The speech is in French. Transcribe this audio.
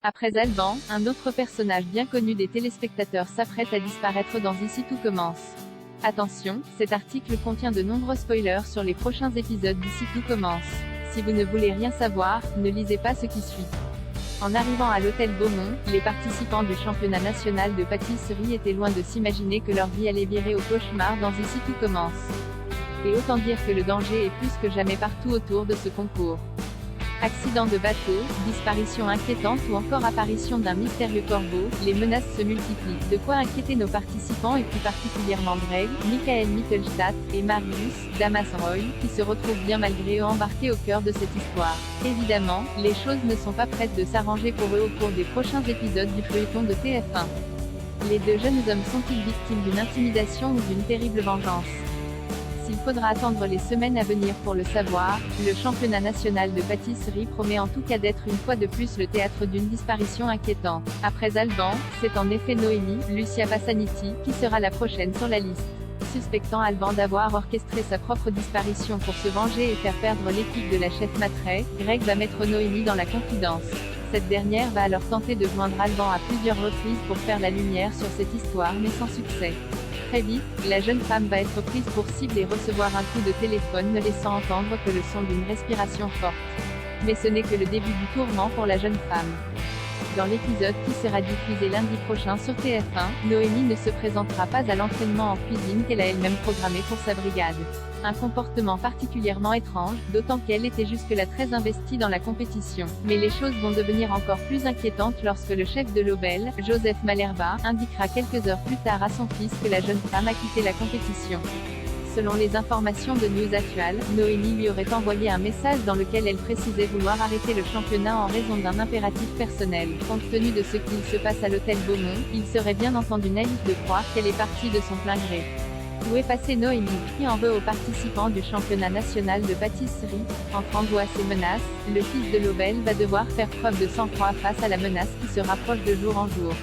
Après Alban, un autre personnage bien connu des téléspectateurs s'apprête à disparaître dans Ici tout commence. Attention, cet article contient de nombreux spoilers sur les prochains épisodes d'Ici tout commence. Si vous ne voulez rien savoir, ne lisez pas ce qui suit. En arrivant à l'hôtel Beaumont, les participants du championnat national de pâtisserie étaient loin de s'imaginer que leur vie allait virer au cauchemar dans Ici tout commence. Et autant dire que le danger est plus que jamais partout autour de ce concours. Accident de bateau, disparition inquiétante ou encore apparition d'un mystérieux corbeau, les menaces se multiplient. De quoi inquiéter nos participants et plus particulièrement Greg, Michael Mittelstadt et Marius, Damas Roy, qui se retrouvent bien malgré eux embarqués au cœur de cette histoire. Évidemment, les choses ne sont pas prêtes de s'arranger pour eux au cours des prochains épisodes du feuilleton de TF1. Les deux jeunes hommes sont-ils victimes d'une intimidation ou d'une terrible vengeance ? S'il faudra attendre les semaines à venir pour le savoir, le championnat national de pâtisserie promet en tout cas d'être une fois de plus le théâtre d'une disparition inquiétante. Après Alban, c'est en effet Noémie, Lucia Passaniti, qui sera la prochaine sur la liste. Suspectant Alban d'avoir orchestré sa propre disparition pour se venger et faire perdre l'équipe de la chef Matrey, Greg va mettre Noémie dans la confidence. Cette dernière va alors tenter de joindre Alban à plusieurs reprises pour faire la lumière sur cette histoire mais sans succès. Très vite, la jeune femme va être prise pour cible et recevoir un coup de téléphone ne laissant entendre que le son d'une respiration forte. Mais ce n'est que le début du tourment pour la jeune femme. Dans l'épisode qui sera diffusé lundi prochain sur TF1, Noémie ne se présentera pas à l'entraînement en cuisine qu'elle a elle-même programmé pour sa brigade. Un comportement particulièrement étrange, d'autant qu'elle était jusque-là très investie dans la compétition. Mais les choses vont devenir encore plus inquiétantes lorsque le chef de l'Obel, Joseph Malherba, indiquera quelques heures plus tard à son fils que la jeune femme a quitté la compétition. Selon les informations de News Actual, Noémie lui aurait envoyé un message dans lequel elle précisait vouloir arrêter le championnat en raison d'un impératif personnel. Compte tenu de ce qu'il se passe à l'hôtel Beaumont, il serait bien entendu naïf de croire qu'elle est partie de son plein gré. Où est passée Noémie? Qui en veut aux participants du championnat national de pâtisserie? Entre angoisse et menace, le fils de l'Obel va devoir faire preuve de sang-froid face à la menace qui se rapproche de jour en jour.